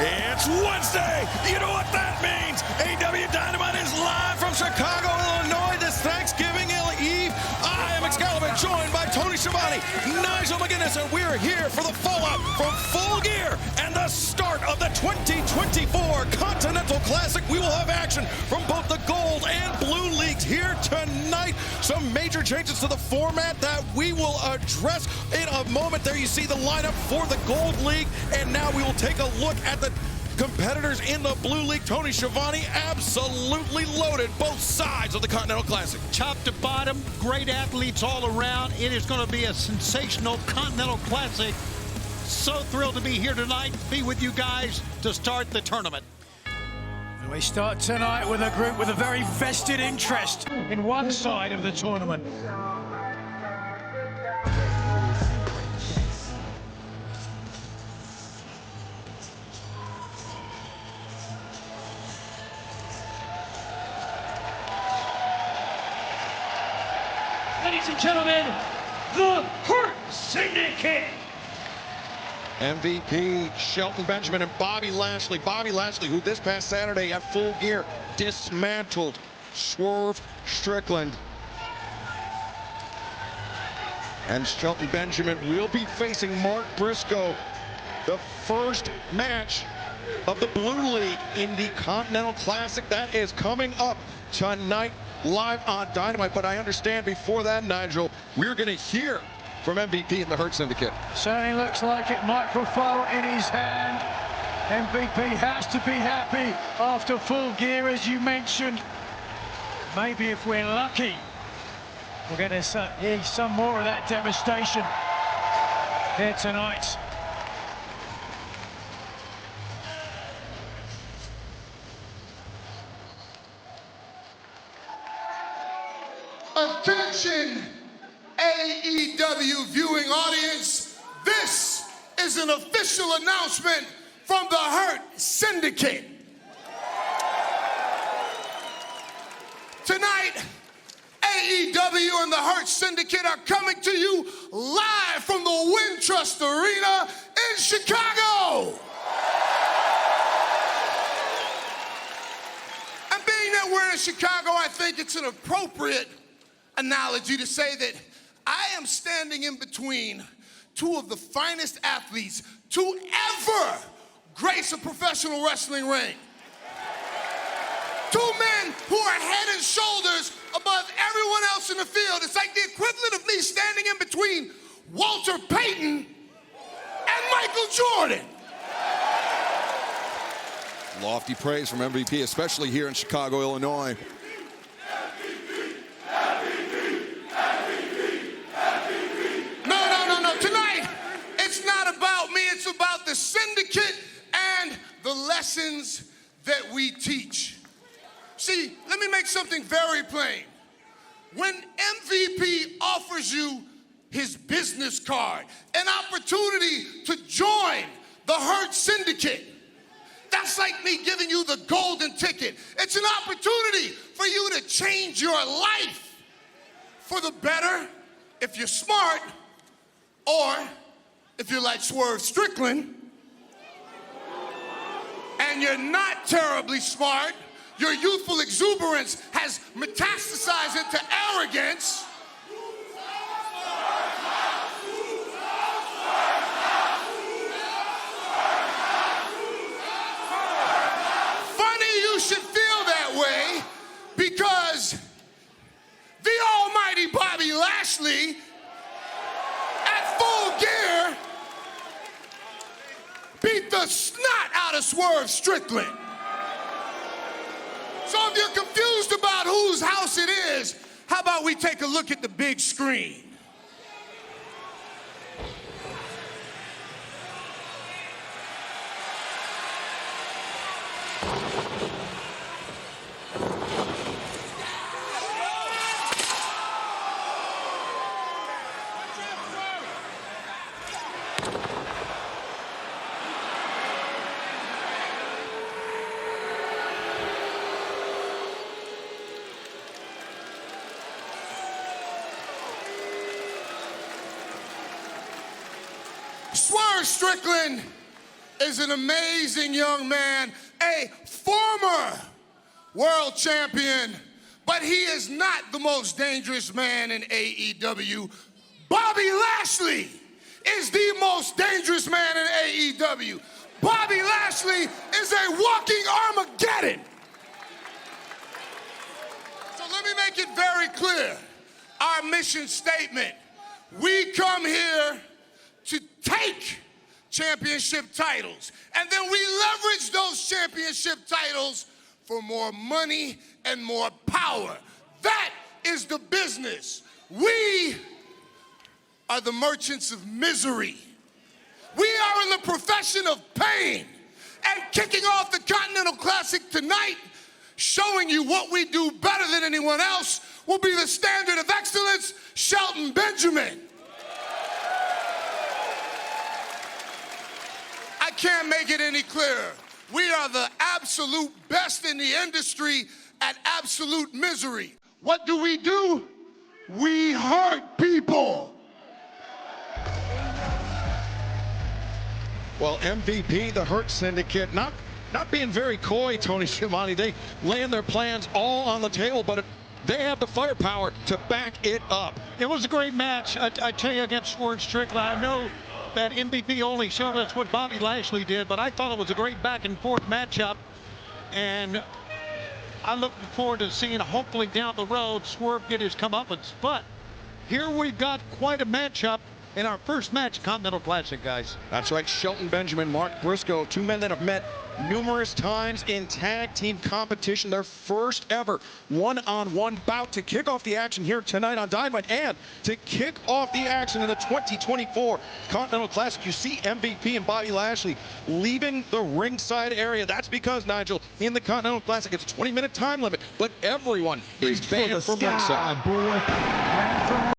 It's Wednesday. You know what that means. AEW Dynamite is live from Chicago, Illinois this Thanksgiving Eve. I am Excalibur, joined by Tony Schiavone, Nigel McGuinness, and we're here for the fallout from Full Gear and the start of the 2024 Continental Classic. We will have action from both the Gold and Blue Leagues here tonight. Some major changes to the format that we will address in a moment. There you see the lineup for the Gold League, and now we will take a look at the competitors in the Blue League. Tony Schiavone, absolutely loaded both sides of the Continental Classic. Top to bottom, great athletes all around. It is going to be a sensational Continental Classic. So thrilled to be here tonight, be with you guys to start the tournament. And we start tonight with a group with a very vested interest in one side of the tournament. Ladies and gentlemen, the Hurt Syndicate. MVP Shelton Benjamin and Bobby Lashley. Bobby Lashley, who this past Saturday at Full Gear dismantled Swerve Strickland. And Shelton Benjamin will be facing Mark Briscoe. The first match of the Blue League in the Continental Classic. That is coming up tonight live on Dynamite. But I understand before that, Nigel, we're going to hear from MVP and the Hurt Syndicate. Certainly looks like it. Microphone in his hand. MVP has to be happy after Full Gear, as you mentioned. Maybe if we're lucky, we're going to hear some more of that devastation here tonight. Attention, AEW viewing audience. This is an official announcement from the Hurt Syndicate. Tonight, AEW and the Hurt Syndicate are coming to you live from the Wintrust Arena in Chicago. And being that we're in Chicago, I think it's an appropriate analogy to say that I am standing in between two of the finest athletes to ever grace a professional wrestling ring. Two men who are head and shoulders above everyone else in the field. It's like the equivalent of me standing in between Walter Payton and Michael Jordan. Lofty praise from MVP, especially here in Chicago, Illinois. No. Tonight, it's not about me. It's about the syndicate and the lessons that we teach. See, let me make something very plain. When MVP offers you his business card, an opportunity to join the Hurt Syndicate, that's like me giving you the golden ticket. It's an opportunity for you to change your life for the better if you're smart, or if you're like Swerve Strickland and you're not terribly smart, your youthful exuberance has metastasized into arrogance. Funny you should feel that way, because the almighty Bobby Lashley at Full Gear beat the snot out of Swerve Strickland. So if you're confused about whose house it is, how about we take a look at the big screen? Swerve Strickland is an amazing young man, a former world champion, but he is not the most dangerous man in AEW. Bobby Lashley is the most dangerous man in AEW. Bobby Lashley is a walking Armageddon. So let me make it very clear. Our mission statement: we come here to take championship titles, and then we leverage those championship titles for more money and more power. That is the business. We are the merchants of misery. We are in the profession of pain. And kicking off the Continental Classic tonight, showing you what we do better than anyone else, will be the standard of excellence, Shelton Benjamin. I can't make it any clearer. We are the absolute best in the industry at absolute misery. What do? We hurt people. Well, MVP, the Hurt Syndicate, not being very coy, Tony Schiavone. They laying their plans all on the table, but they have the firepower to back it up. It was a great match, I tell you, against Swerve Strickland. I know that MVP only showed us what Bobby Lashley did, but I thought it was a great back-and-forth matchup. And I'm looking forward to seeing, hopefully down the road, Swerve get his comeuppance. But here we've got quite a matchup in our first match, Continental Classic, guys. That's right, Shelton Benjamin, Mark Briscoe, two men that have met numerous times in tag team competition. Their first ever one-on-one bout to kick off the action here tonight on Dynamite, and to kick off the action in the 2024 Continental Classic. You see MVP and Bobby Lashley leaving the ringside area. That's because, Nigel, in the Continental Classic, it's a 20-minute time limit, but everyone is banned from ringside.